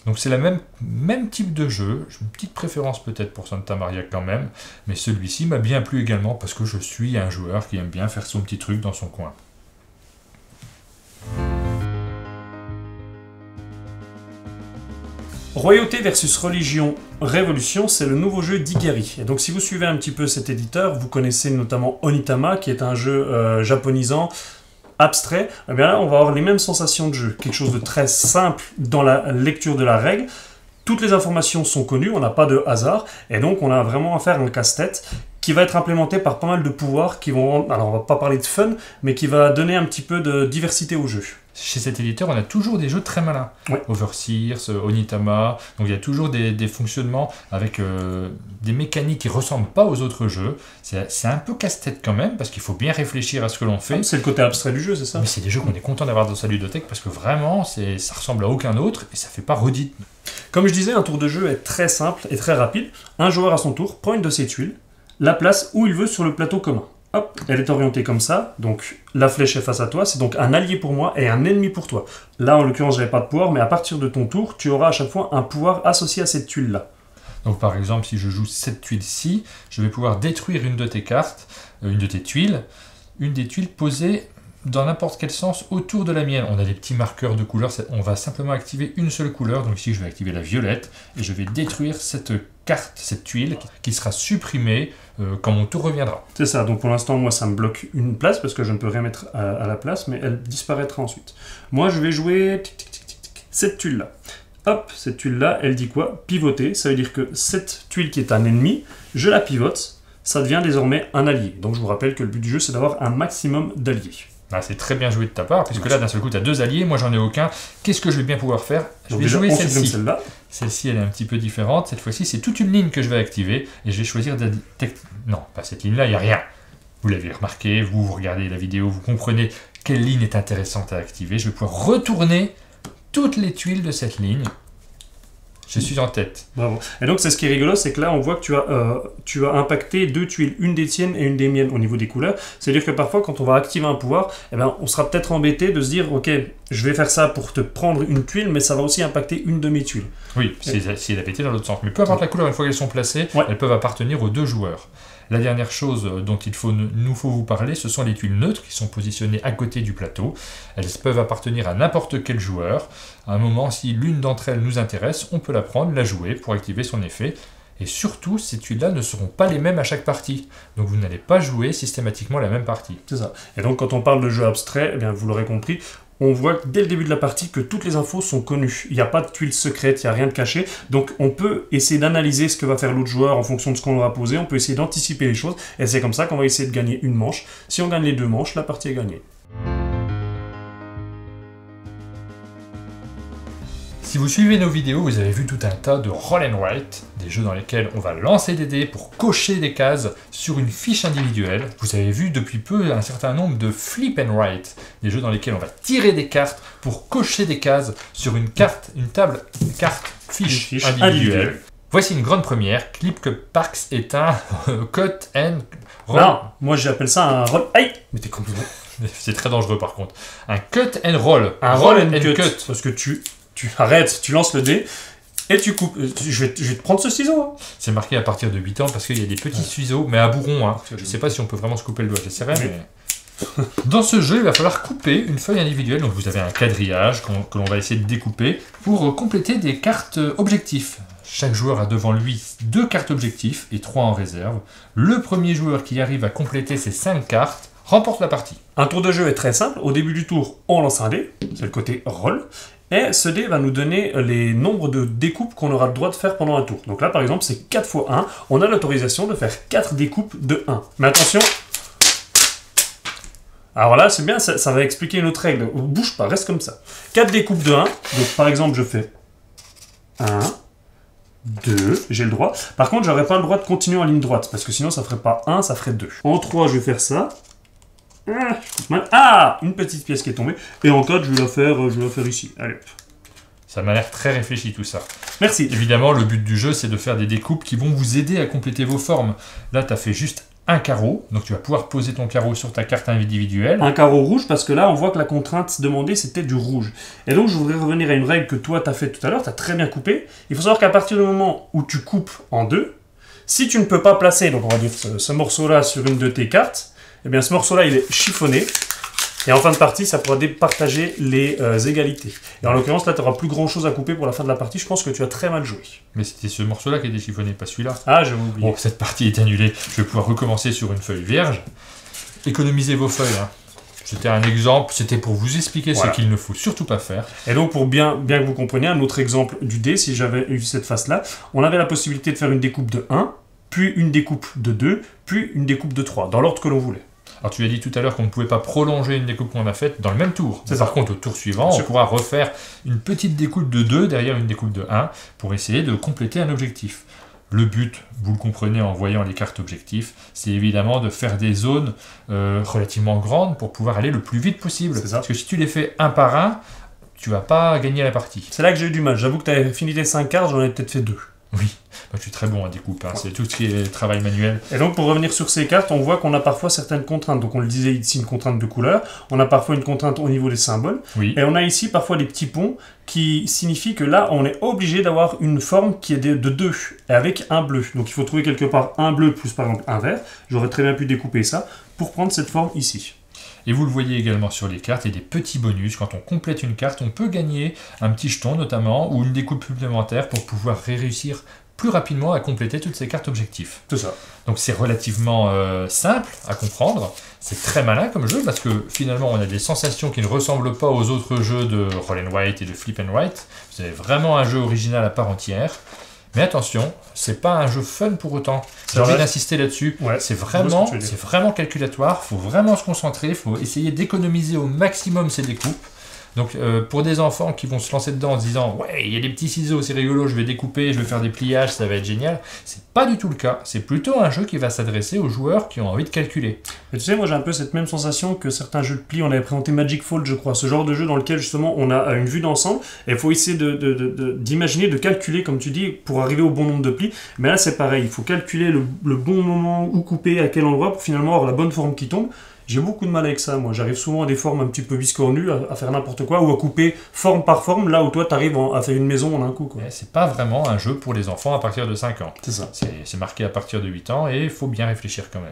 Donc c'est le même type de jeu. J'ai une petite préférence peut-être pour Santa Maria quand même, mais celui-ci m'a bien plu également parce que je suis un joueur qui aime bien faire son petit truc dans son coin.
Royauté versus religion, révolution, c'est le nouveau jeu d'Igeri. Et donc si vous suivez un petit peu cet éditeur, vous connaissez notamment Onitama, qui est un jeu japonisant, abstrait. Et bien là, on va avoir les mêmes sensations de jeu. Quelque chose de très simple dans la lecture de la règle. Toutes les informations sont connues, on n'a pas de hasard. Et donc on a vraiment à faire un casse-tête qui va être implémenté par pas mal de pouvoirs qui vont... Alors on va pas parler de fun, mais qui va donner un petit peu de diversité au jeu.
Chez cet éditeur, on a toujours des jeux très malins.
Ouais.
Overseers, Onitama, donc il y a toujours des fonctionnements avec des mécaniques qui ne ressemblent pas aux autres jeux. C'est un peu casse-tête quand même, parce qu'il faut bien réfléchir à ce que l'on fait.
C'est le côté abstrait du jeu, c'est ça?
Mais c'est des jeux qu'on est content d'avoir dans sa ludothèque, parce que vraiment, ça ressemble à aucun autre, et ça fait pas redite.
Comme je disais, un tour de jeu est très simple et très rapide. Un joueur à son tour prend une de ses tuiles, la place où il veut sur le plateau commun. Hop, elle est orientée comme ça, donc la flèche est face à toi, c'est donc un allié pour moi et un ennemi pour toi. Là, en l'occurrence, j'avais pas de pouvoir, mais à partir de ton tour, tu auras à chaque fois un pouvoir associé à cette tuile-là.
Donc par exemple, si je joue cette tuile-ci, je vais pouvoir détruire une de tes cartes, une de tes tuiles, une des tuiles posées dans n'importe quel sens autour de la mienne. On a des petits marqueurs de couleurs, on va simplement activer une seule couleur, donc ici je vais activer la violette, et je vais détruire cette carte, cette tuile, qui sera supprimée quand mon tour reviendra.
C'est ça, donc pour l'instant, moi, ça me bloque une place, parce que je ne peux rien mettre à la place, mais elle disparaîtra ensuite. Moi, je vais jouer cette tuile-là. Hop, cette tuile-là, elle dit quoi? Pivoter, ça veut dire que cette tuile qui est un ennemi, je la pivote, ça devient désormais un allié. Donc je vous rappelle que le but du jeu, c'est d'avoir un maximum d'alliés.
Ah, c'est très bien joué de ta part, puisque là, d'un seul coup, tu as 2 alliés, moi j'en ai aucun. Qu'est-ce que je vais bien pouvoir faire? Je vais jouer celle-ci. Celle-ci, elle est un petit peu différente. Cette fois-ci, c'est toute une ligne que je vais activer, et je vais choisir non, pas cette ligne-là, il n'y a rien. Vous l'avez remarqué, vous regardez la vidéo, vous comprenez quelle ligne est intéressante à activer. Je vais pouvoir retourner toutes les tuiles de cette ligne. Je suis en tête.
Bravo. Et donc, c'est ce qui est rigolo, c'est que là, on voit que tu as impacté 2 tuiles, une des tiennes et une des miennes au niveau des couleurs. C'est-à-dire que parfois, quand on va activer un pouvoir, on sera peut-être embêté de se dire, ok, je vais faire ça pour te prendre une tuile, mais ça va aussi impacter une de mes tuiles.
Oui, si elle avait été dans l'autre sens. Mais peu importe la couleur, une fois qu'elles sont placées, elles peuvent appartenir aux 2 joueurs. La dernière chose dont il nous faut vous parler, ce sont les tuiles neutres qui sont positionnées à côté du plateau. Elles peuvent appartenir à n'importe quel joueur. À un moment, si l'une d'entre elles nous intéresse, on peut la prendre, la jouer pour activer son effet. Et surtout, ces tuiles-là ne seront pas les mêmes à chaque partie. Donc vous n'allez pas jouer systématiquement la même partie.
C'est ça. Et donc quand on parle de jeu abstrait, vous l'aurez compris, on voit dès le début de la partie que toutes les infos sont connues. Il n'y a pas de tuiles secrètes, il n'y a rien de caché. Donc on peut essayer d'analyser ce que va faire l'autre joueur en fonction de ce qu'on aura posé. On peut essayer d'anticiper les choses. Et c'est comme ça qu'on va essayer de gagner une manche. Si on gagne les 2 manches, la partie est gagnée.
Si vous suivez nos vidéos, vous avez vu tout un tas de roll and write, des jeux dans lesquels on va lancer des dés pour cocher des cases sur une fiche individuelle. Vous avez vu depuis peu un certain nombre de flip and write, des jeux dans lesquels on va tirer des cartes pour cocher des cases sur une carte, fiche individuelle. Voici une grande première. Clip que Parks est un cut and roll.
Non, moi j'appelle ça un roll. Aïe, mais t'es complètement.
C'est très dangereux par contre. Un cut and roll.
Un roll and cut. Parce que tu arrêtes, tu lances le dé et tu coupes. Je vais te prendre ce ciseau. Hein.
C'est marqué à partir de 8 ans parce qu'il y a des petits ciseaux, mais à bourron. Hein. Je sais pas si on peut vraiment se couper le doigt, j'essaierai, mais... Dans ce jeu, il va falloir couper une feuille individuelle. Donc vous avez un quadrillage que l'on va essayer de découper pour compléter des cartes objectifs. Chaque joueur a devant lui 2 cartes objectifs et 3 en réserve. Le premier joueur qui arrive à compléter ces 5 cartes remporte la partie.
Un tour de jeu est très simple. Au début du tour, on lance un dé. C'est le côté roll. Et ce dé va nous donner les nombres de découpes qu'on aura le droit de faire pendant un tour. Donc là, par exemple, c'est 4 x 1. On a l'autorisation de faire 4 découpes de 1. Mais attention. Alors là, c'est bien, ça va expliquer une autre règle. Bouge pas, reste comme ça. 4 découpes de 1. Donc par exemple, je fais 1, 2, j'ai le droit. Par contre, j'aurais pas le droit de continuer en ligne droite, parce que sinon ça ferait pas 1, ça ferait 2. En 3, je vais faire ça. Ah, une petite pièce qui est tombée. Et en 4, je vais la faire ici. Allez.
Ça m'a l'air très réfléchi tout ça.
Merci.
Évidemment, le but du jeu, c'est de faire des découpes qui vont vous aider à compléter vos formes. Là, tu as fait juste un carreau, donc tu vas pouvoir poser ton carreau sur ta carte individuelle.
Un carreau rouge, parce que là, on voit que la contrainte demandée, c'était du rouge. Et donc, je voudrais revenir à une règle que toi, tu as faite tout à l'heure, tu as très bien coupé. Il faut savoir qu'à partir du moment où tu coupes en 2, si tu ne peux pas placer, donc on va dire ce morceau-là sur une de tes cartes, eh bien ce morceau-là, il est chiffonné. Et en fin de partie, ça pourra départager les égalités. Et en l'occurrence, là, tu n'auras plus grand-chose à couper pour la fin de la partie. Je pense que tu as très mal joué.
Mais c'était ce morceau-là qui était chiffonné, pas celui-là.
Ah, j'avais oublié.
Bon, cette partie est annulée. Je vais pouvoir recommencer sur une feuille vierge. Économisez vos feuilles. Hein. C'était un exemple, c'était pour vous expliquer ce qu'il ne faut surtout pas faire.
Et donc, pour bien que vous compreniez, un autre exemple du dé, si j'avais eu cette face-là, on avait la possibilité de faire une découpe de 1, puis une découpe de 2, puis une découpe de 3, dans l'ordre que l'on voulait.
Alors tu as dit tout à l'heure qu'on ne pouvait pas prolonger une découpe qu'on a faite dans le même tour. Par contre, au tour suivant, on pourra refaire une petite découpe de 2 derrière une découpe de 1 pour essayer de compléter un objectif. Le but, vous le comprenez en voyant les cartes objectifs, c'est évidemment de faire des zones relativement grandes pour pouvoir aller le plus vite possible. Parce que si tu les fais un par un, tu vas pas gagner la partie.
C'est là que j'ai eu du mal. J'avoue que tu avais fini tes 5 cartes, j'en ai peut-être fait 2.
Oui, je suis très bon à découpe, hein. C'est tout ce qui est travail manuel.
Et donc pour revenir sur ces cartes, on voit qu'on a parfois certaines contraintes. Donc on le disait ici, une contrainte de couleur, on a parfois une contrainte au niveau des symboles, et on a ici parfois des petits ponts qui signifient que là on est obligé d'avoir une forme qui est de 2, et avec un bleu. Donc il faut trouver quelque part un bleu plus par exemple un vert. J'aurais très bien pu découper ça pour prendre cette forme ici.
Et vous le voyez également sur les cartes, il y a des petits bonus. Quand on complète une carte, on peut gagner un petit jeton notamment, ou une découpe supplémentaire pour pouvoir réussir plus rapidement à compléter toutes ces cartes objectifs.
C'est ça.
Donc c'est relativement simple à comprendre. C'est très malin comme jeu parce que finalement on a des sensations qui ne ressemblent pas aux autres jeux de roll and write et de flip and write. Vous avez vraiment un jeu original à part entière. Mais attention, c'est pas un jeu fun pour autant. J'ai envie d'insister là-dessus. Ouais, c'est vraiment calculatoire. Il faut vraiment se concentrer. Il faut essayer d'économiser au maximum ces découpes. Donc pour des enfants qui vont se lancer dedans en se disant « Ouais, il y a des petits ciseaux, c'est rigolo, je vais découper, je vais faire des pliages, ça va être génial », c'est pas du tout le cas. C'est plutôt un jeu qui va s'adresser aux joueurs qui ont envie de calculer.
Mais tu sais, moi j'ai un peu cette même sensation que certains jeux de pli. On avait présenté Magic Fall, je crois, ce genre de jeu dans lequel justement on a une vue d'ensemble et il faut essayer d'imaginer, de calculer, comme tu dis, pour arriver au bon nombre de plis. Mais là c'est pareil, il faut calculer le bon moment où couper, à quel endroit pour finalement avoir la bonne forme qui tombe. J'ai beaucoup de mal avec ça, moi. J'arrive souvent à des formes un petit peu biscornues, à faire n'importe quoi, ou à couper forme par forme, là où toi, tu arrives à faire une maison en un coup.
C'est pas vraiment un jeu pour les enfants à partir de 5 ans.
C'est ça.
C'est marqué à partir de 8 ans, et il faut bien réfléchir quand même.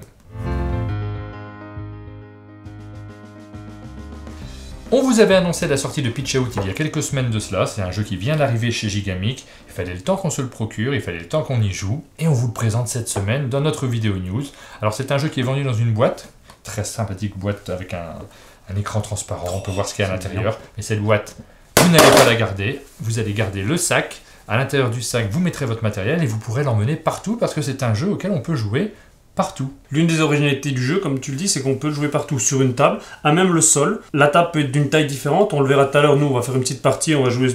On vous avait annoncé la sortie de Pitch Out il y a quelques semaines de cela. C'est un jeu qui vient d'arriver chez Gigamic. Il fallait le temps qu'on se le procure, il fallait le temps qu'on y joue, et on vous le présente cette semaine dans notre vidéo news. Alors c'est un jeu qui est vendu dans une boîte, très sympathique boîte avec un écran transparent, on peut voir ce qu'il y a à l'intérieur. Mais cette boîte, vous n'allez pas la garder, vous allez garder le sac. À l'intérieur du sac, vous mettrez votre matériel et vous pourrez l'emmener partout parce que c'est un jeu auquel on peut jouer partout.
L'une des originalités du jeu, comme tu le dis, c'est qu'on peut le jouer partout sur une table, à même le sol. La table peut être d'une taille différente, on le verra tout à l'heure, nous on va faire une petite partie, on va jouer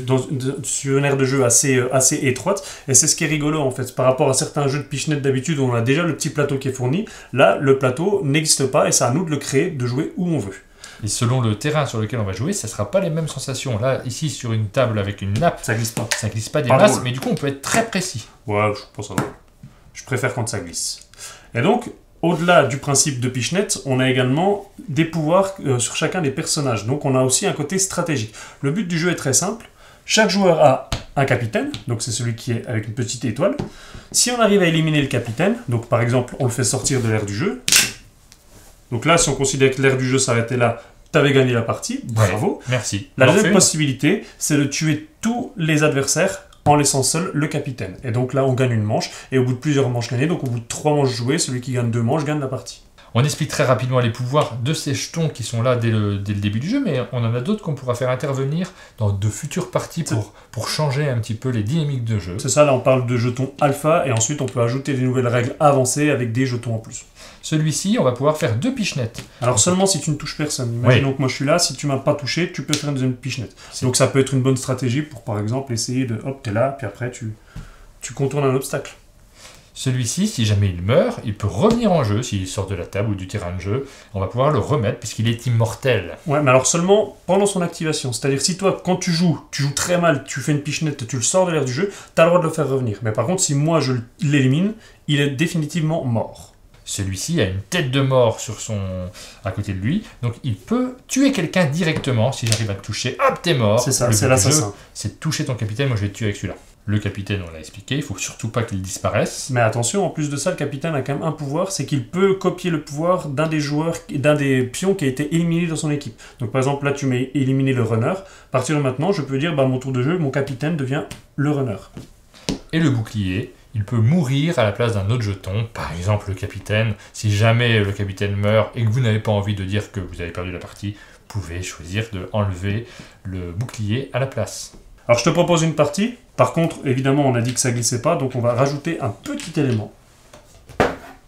sur une aire de jeu assez étroite, et c'est ce qui est rigolo en fait, par rapport à certains jeux de pichenette d'habitude où on a déjà le petit plateau qui est fourni, là le plateau n'existe pas et c'est à nous de le créer, de jouer où on veut.
Et selon le terrain sur lequel on va jouer, ça ne sera pas les mêmes sensations. Là, ici, sur une table avec une nappe,
Ça glisse pas.
ça glisse pas des
Pas
masses,
drôle.
mais du coup, on peut être très précis.
Ouais, je pense ça va. Je préfère quand ça glisse. Et donc, au-delà du principe de pichenette, on a également des pouvoirs sur chacun des personnages. Donc on a aussi un côté stratégique. Le but du jeu est très simple. Chaque joueur a un capitaine, donc c'est celui qui est avec une petite étoile. Si on arrive à éliminer le capitaine, donc par exemple on le fait sortir de l'aire du jeu, donc là si on considère que l'aire du jeu s'arrêtait là, t'avais gagné la partie, bravo.
Merci.
La
On en
deuxième
fait
possibilité, c'est de tuer tous les adversaires en laissant seul le capitaine. Et donc là, on gagne une manche, et au bout de plusieurs manches gagnées, donc au bout de 3 manches jouées, celui qui gagne 2 manches gagne la partie.
On explique très rapidement les pouvoirs de ces jetons qui sont là dès le début du jeu, mais on en a d'autres qu'on pourra faire intervenir dans de futures parties pour changer un petit peu les dynamiques de jeu.
C'est ça, là on parle de jetons alpha, et ensuite on peut ajouter des nouvelles règles avancées avec des jetons en plus.
Celui-ci, on va pouvoir faire 2 pichenettes.
Alors seulement si tu ne touches personne. Imaginons que moi je suis là, si tu m'as pas touché, tu peux faire une deuxième pichenette. Donc ça peut être une bonne stratégie pour par exemple essayer de, hop, t'es là, puis après tu contournes un obstacle.
Celui-ci, si jamais il meurt, il peut revenir en jeu, s'il sort de la table ou du terrain de jeu. On va pouvoir le remettre puisqu'il est immortel.
Ouais, mais alors seulement pendant son activation. C'est-à-dire si toi, quand tu joues très mal, tu fais une pichenette, tu le sors de l'air du jeu, t'as le droit de le faire revenir. Mais par contre, si moi je l'élimine, il est définitivement mort.
Celui-ci a une tête de mort à côté de lui, donc il peut tuer quelqu'un directement. Si j'arrive à te toucher, hop, t'es mort.
C'est ça,
Le
c'est
but du jeu,
l'assassin.
c'est de toucher ton capitaine, moi je vais te tuer avec celui-là. Le capitaine, on l'a expliqué, il faut surtout pas qu'il disparaisse.
Mais attention, en plus de ça, le capitaine a quand même un pouvoir, c'est qu'il peut copier le pouvoir d'un des joueurs, d'un des pions qui a été éliminé dans son équipe. Donc par exemple, là tu m'as éliminé le runner. À partir de maintenant, je peux dire, bah, mon tour de jeu, mon capitaine devient le runner.
Et le bouclier, il peut mourir à la place d'un autre jeton, par exemple le capitaine. Si jamais le capitaine meurt et que vous n'avez pas envie de dire que vous avez perdu la partie, vous pouvez choisir de enlever le bouclier à la place.
Alors je te propose une partie. Par contre, évidemment, on a dit que ça glissait pas, donc on va rajouter un petit élément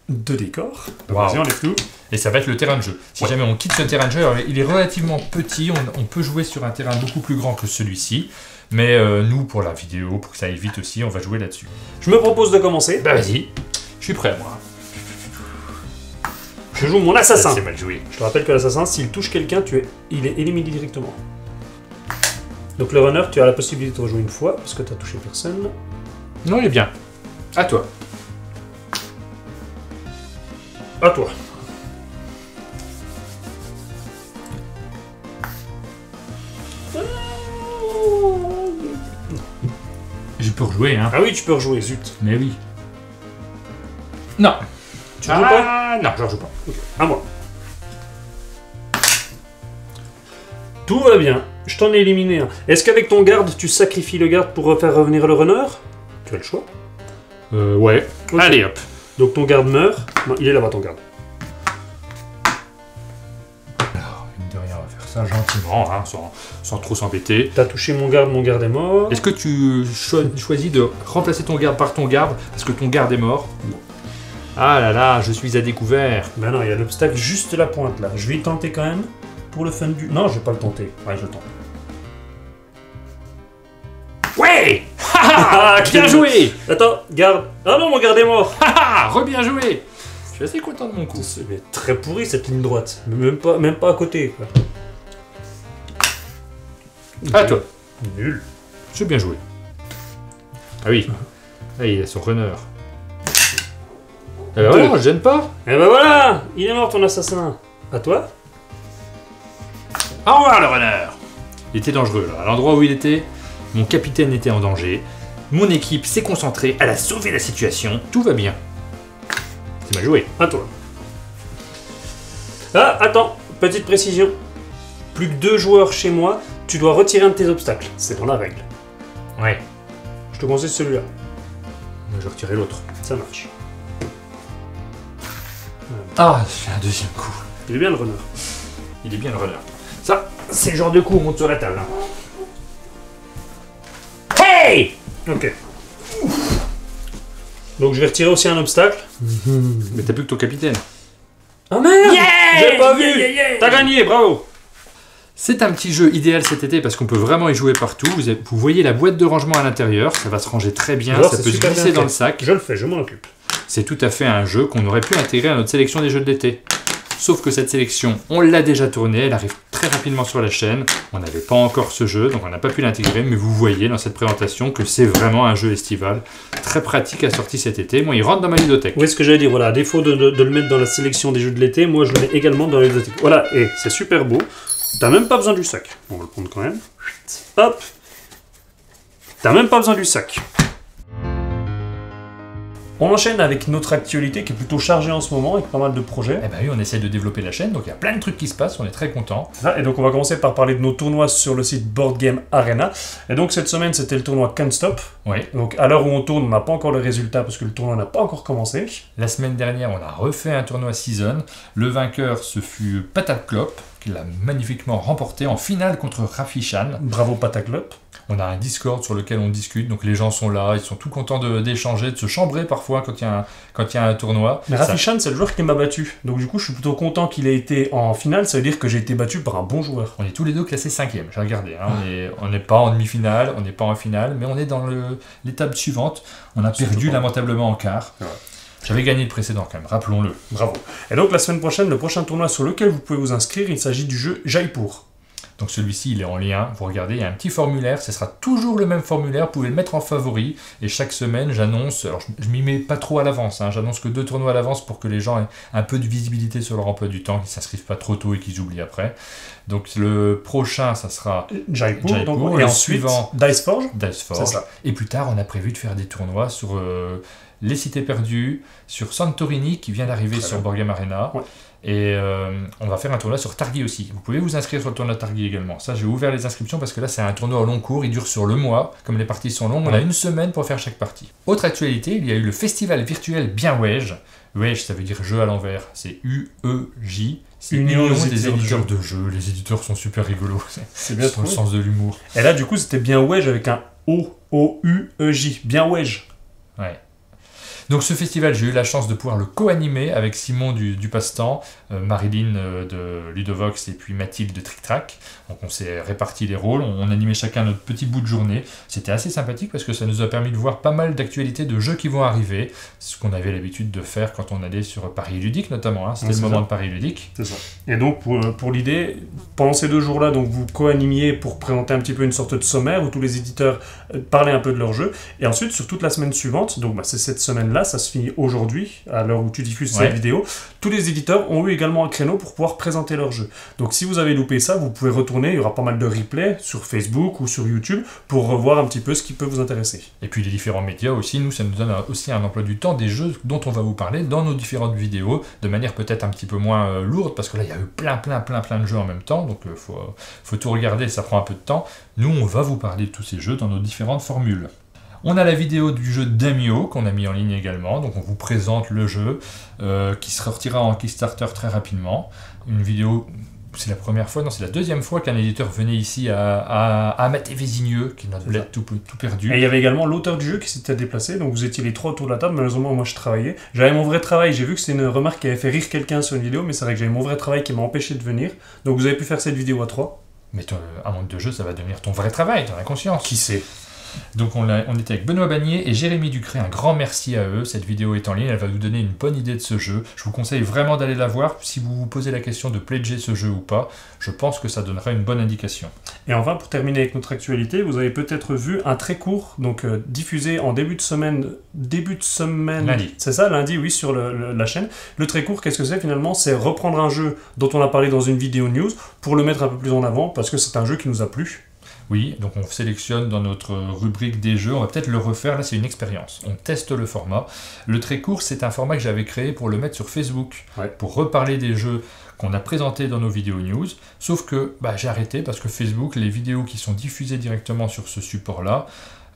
de décor. Donc,
Wow.
vas-y, enlève tout.
Et ça va être le terrain de jeu. Si jamais on quitte ce terrain de jeu, alors, il est relativement petit, on peut jouer sur un terrain beaucoup plus grand que celui-ci. Mais nous, pour la vidéo, pour que ça aille vite aussi, on va jouer là-dessus.
Je me propose de commencer.
Bah vas-y, je suis prêt moi.
Je joue mon assassin.
C'est mal joué.
Je te rappelle que l'assassin, s'il touche quelqu'un, il est éliminé directement. Donc le runner, tu as la possibilité de rejouer une fois, parce que tu as touché personne.
Non, il est bien. À toi.
À toi.
Je peux rejouer, hein.
Ah oui, tu peux rejouer, zut.
Mais oui. Non.
Tu rejoues pas?
Non, je rejoue pas.
Ok, à moi. Tout va bien. Je t'en ai éliminé un. Est-ce qu'avec ton garde, tu sacrifies le garde pour faire revenir le runner? Tu as le choix.
Ouais.
Ok.
Allez hop.
Donc ton garde meurt. Non, il est là-bas ton garde.
Alors, mine de rien, on va faire ça gentiment, hein, sans trop s'embêter.
T'as touché mon garde est mort.
Est-ce que tu choisis de remplacer ton garde par ton garde parce que ton garde est mort? Ah là là, je suis à découvert.
Ben non, il y a l'obstacle juste la pointe là. Je vais y tenter quand même. Pour le fun du... Non, je vais pas le tenter. Ouais, je le tente.
Ouais. Bien joué.
Attends, garde. Ah non, mon garde est mort.
Re-bien joué. Je suis assez content de mon coup.
C'est très pourri cette ligne droite. Même pas à côté. Quoi.
À toi.
Nul.
C'est bien joué. Ah oui. Ah, il a son runner. Eh ben voilà, je gêne pas.
Et ben voilà, il est mort ton assassin. À toi.
Au revoir le runner. Il était dangereux là. À l'endroit où il était, mon capitaine était en danger. Mon équipe s'est concentrée, elle a sauvé la situation. Tout va bien. C'est mal joué.
À toi. Ah, attends, petite précision. Plus que 2 joueurs chez moi, tu dois retirer un de tes obstacles. C'est dans la règle.
Ouais.
Je te conseille celui-là.
Je vais retirer l'autre.
Ça marche.
Ah, j'ai un deuxième coup.
Il est bien le runner.
Il est bien le runner. Ça, c'est le genre de coup où on monte sur la table. Hein. Hey!
Ok. Donc je vais retirer aussi un obstacle.
Mais t'as plus que ton capitaine.
Oh merde, j'ai pas vu. T'as gagné, bravo.
C'est un petit jeu idéal cet été parce qu'on peut vraiment y jouer partout. Vous voyez la boîte de rangement à l'intérieur, ça va se ranger très bien,
Alors,
ça
c'est
peut se
super
glisser
bien
dans
fait.
le sac.
Je le fais, je m'en occupe.
C'est tout à fait un jeu qu'on aurait pu intégrer à notre sélection des jeux de l'été. Sauf que cette sélection, on l'a déjà tournée, elle arrive très rapidement sur la chaîne. On n'avait pas encore ce jeu, donc on n'a pas pu l'intégrer, mais vous voyez dans cette présentation que c'est vraiment un jeu estival, très pratique assorti cet été. Moi, il rentre dans ma ludothèque.
Oui, ce que j'allais dire, voilà, à défaut de le mettre dans la sélection des jeux de l'été, moi je le mets également dans la ludothèque. Voilà, et c'est super beau. T'as même pas besoin du sac. On va le prendre quand même. Hop. T'as même pas besoin du sac. On enchaîne avec notre actualité qui est plutôt chargée en ce moment, avec pas mal de projets.
Eh ben oui, on essaie de développer la chaîne, donc il y a plein de trucs qui se passent, on est très contents.
Et donc on va commencer par parler de nos tournois sur le site Board Game Arena. Et donc cette semaine c'était le tournoi Can't Stop.
Oui.
Donc à l'heure où on tourne, on n'a pas encore le résultat parce que le tournoi n'a pas encore commencé.
La semaine dernière, on a refait un tournoi Season. Le vainqueur, ce fut Pataclop, qui l'a magnifiquement remporté en finale contre Rafishan.
Bravo Pataclop.
On a un Discord sur lequel on discute, donc les gens sont là, ils sont tout contents d'échanger, de se chambrer parfois quand il y a un tournoi.
Mais Rafishan, c'est le joueur qui m'a battu. Donc du coup, je suis plutôt content qu'il ait été en finale. Ça veut dire que j'ai été battu par un bon joueur.
On est tous les deux classés 5e, j'ai regardé. Hein. On n'est pas en demi-finale, on n'est pas en finale, mais on est dans l'étape suivante. On a perdu lamentablement en quart.
Ouais.
J'avais gagné le précédent quand même, rappelons-le.
Bravo. Et donc la semaine prochaine, le prochain tournoi sur lequel vous pouvez vous inscrire, il s'agit du jeu Jaipur.
Donc celui-ci, il est en lien. Vous regardez, il y a un petit formulaire. Ce sera toujours le même formulaire. Vous pouvez le mettre en favori. Et chaque semaine, j'annonce... Alors, je m'y mets pas trop à l'avance. Hein, j'annonce que 2 tournois à l'avance pour que les gens aient un peu de visibilité sur leur emploi du temps, qu'ils ne s'inscrivent pas trop tôt et qu'ils oublient après. Donc le prochain, ça sera
Jaipur.
Jaipur.
Et
Le
ensuite,
suivant,
Diceforge.
Diceforge.
C'est ça.
Et plus tard, on a prévu de faire des tournois sur les cités perdues, sur Santorini, qui vient d'arriver sur Board Game Arena.
Ouais.
Et on va faire un tournoi sur Targi aussi. Vous pouvez vous inscrire sur le tournoi Targi également. Ça, j'ai ouvert les inscriptions parce que là, c'est un tournoi au long cours. Il dure sur le mois. Comme les parties sont longues, on a une semaine pour faire chaque partie. Autre actualité, il y a eu le festival virtuel Bien Wedge. Wedge, ça veut dire jeu à l'envers. C'est U-E-J. C'est Union des éditeurs de jeux. Les éditeurs sont super rigolos.
C'est bien
sur le sens de l'humour.
Et là, du coup, c'était Bien Wedge avec un O-O-U-E-J. Bien Wedge.
Ouais. Donc ce festival, j'ai eu la chance de pouvoir le co-animer avec Simon du Passe-Temps, Marilyn de Ludovox et puis Mathilde de Trick Track. Donc on s'est réparti les rôles, on animait chacun notre petit bout de journée. C'était assez sympathique parce que ça nous a permis de voir pas mal d'actualités de jeux qui vont arriver. C'est ce qu'on avait l'habitude de faire quand on allait sur Paris Ludique notamment. Hein. C'était le moment de Paris Ludique.
C'est ça. Et donc pour l'idée, pendant ces 2 jours-là, donc vous co-animiez pour présenter un petit peu une sorte de sommaire où tous les éditeurs parlaient un peu de leur jeu. Et ensuite, sur toute la semaine suivante, donc c'est cette semaine-là, ça se finit aujourd'hui, à l'heure où tu diffuses cette vidéo, tous les éditeurs ont eu également un créneau pour pouvoir présenter leur jeu. Donc si vous avez loupé ça, vous pouvez retourner, il y aura pas mal de replays sur Facebook ou sur YouTube pour revoir un petit peu ce qui peut vous intéresser.
Et puis les différents médias aussi, nous ça nous donne aussi un emploi du temps des jeux dont on va vous parler dans nos différentes vidéos, de manière peut-être un petit peu moins lourde, parce que là il y a eu plein de jeux en même temps, donc faut tout regarder, ça prend un peu de temps. Nous on va vous parler de tous ces jeux dans nos différentes formules. On a la vidéo du jeu Daimyo qu'on a mis en ligne également, donc on vous présente le jeu qui se sortira en Kickstarter très rapidement. Une vidéo, c'est la première fois, non c'est la deuxième fois qu'un éditeur venait ici à Maté-Vésigneux, qui est notre bled tout perdu.
Et il y avait également l'auteur du jeu qui s'était déplacé, donc vous étiez les 3 autour de la table, malheureusement moi je travaillais. J'avais mon vrai travail, j'ai vu que c'était une remarque qui avait fait rire quelqu'un sur une vidéo, mais c'est vrai que j'avais mon vrai travail qui m'a empêché de venir, donc vous avez pu faire cette vidéo à 3.
Mais un monde de jeu, ça va devenir ton vrai travail, t'en as conscience.
Qui sait?
Donc on était avec Benoît Bagné et Jérémy Ducré, un grand merci à eux. Cette vidéo est en ligne, elle va vous donner une bonne idée de ce jeu. Je vous conseille vraiment d'aller la voir. Si vous vous posez la question de pledger ce jeu ou pas, je pense que ça donnera une bonne indication. Et
enfin, pour terminer avec notre actualité, vous avez peut-être vu un très court, donc diffusé en début de semaine,
lundi.
C'est ça, lundi, oui, sur la chaîne. Le très court, qu'est-ce que c'est finalement? C'est reprendre un jeu dont on a parlé dans une vidéo news pour le mettre un peu plus en avant, parce que c'est un jeu qui nous a plu.
Oui, donc on sélectionne dans notre rubrique des jeux, on va peut-être le refaire, là c'est une expérience. On teste le format. Le très court, c'est un format que j'avais créé pour le mettre sur Facebook, pour reparler des jeux qu'on a présentés dans nos vidéos news, sauf que j'ai arrêté parce que Facebook, les vidéos qui sont diffusées directement sur ce support-là,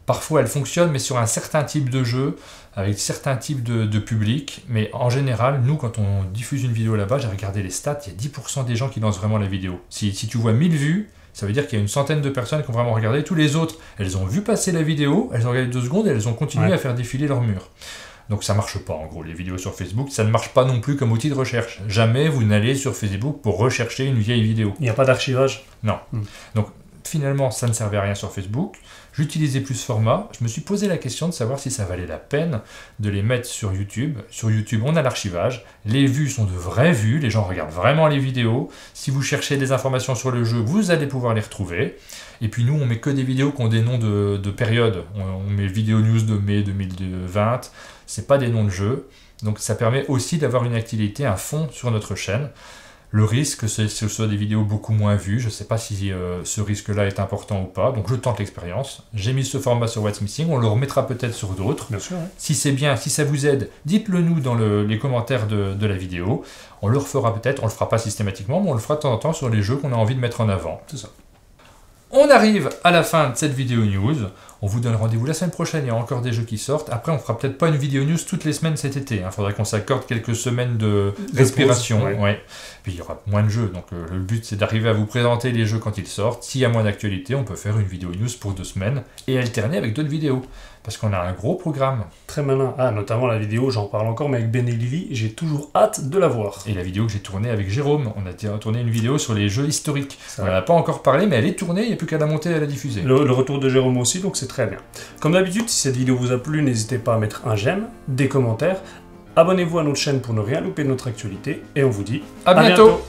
parfois elles fonctionnent, mais sur un certain type de jeu, avec certains types de public, mais en général, nous quand on diffuse une vidéo là-bas, j'ai regardé les stats, il y a 10% des gens qui lancent vraiment la vidéo. Si tu vois 1000 vues, ça veut dire qu'il y a une centaine de personnes qui ont vraiment regardé. Tous les autres, elles ont vu passer la vidéo, elles ont regardé 2 secondes et elles ont continué à faire défiler leur mur. Donc ça marche pas en gros, les vidéos sur Facebook. Ça ne marche pas non plus comme outil de recherche. Jamais vous n'allez sur Facebook pour rechercher une vieille vidéo.
Il n'y a pas d'archivage.
Non. Donc finalement, ça ne servait à rien sur Facebook. J'utilisais plus ce format. Je me suis posé la question de savoir si ça valait la peine de les mettre sur YouTube. Sur YouTube, on a l'archivage. Les vues sont de vraies vues. Les gens regardent vraiment les vidéos. Si vous cherchez des informations sur le jeu, vous allez pouvoir les retrouver. Et puis nous, on met que des vidéos qui ont des noms de périodes. On met vidéo news de mai 2020. C'est pas des noms de jeux. Donc ça permet aussi d'avoir une activité à fond sur notre chaîne. Le risque, c'est que ce soit des vidéos beaucoup moins vues. Je ne sais pas si ce risque-là est important ou pas. Donc je tente l'expérience. J'ai mis ce format sur What's Missing. On le remettra peut-être sur d'autres.
Bien sûr. Ouais.
Si c'est bien, si ça vous aide, dites-le nous dans les commentaires de la vidéo. On le refera peut-être. On le fera pas systématiquement, mais on le fera de temps en temps sur les jeux qu'on a envie de mettre en avant.
C'est ça.
On arrive à la fin de cette vidéo news. On vous donne rendez-vous la semaine prochaine, il y a encore des jeux qui sortent. Après, on fera peut-être pas une vidéo news toutes les semaines cet été. Il faudrait qu'on s'accorde quelques semaines de respiration.
Pause,
ouais. Puis il y aura moins de jeux. Donc le but, c'est d'arriver à vous présenter les jeux quand ils sortent. S'il y a moins d'actualité, on peut faire une vidéo news pour 2 semaines et alterner avec d'autres vidéos. Parce qu'on a un gros programme.
Très malin. Ah, notamment la vidéo, j'en parle encore, mais avec Ben et Lily, j'ai toujours hâte de la voir.
Et la vidéo que j'ai tournée avec Jérôme. On a tourné une vidéo sur les jeux historiques.
Ça
On
va.
n'en a pas encore parlé, mais elle est tournée, il n'y a plus qu'à la monter et à la diffuser.
Le retour de Jérôme aussi, donc c'est très bien. Comme d'habitude, si cette vidéo vous a plu, n'hésitez pas à mettre un j'aime, des commentaires. Abonnez-vous à notre chaîne pour ne rien louper de notre actualité. Et on vous dit
À bientôt.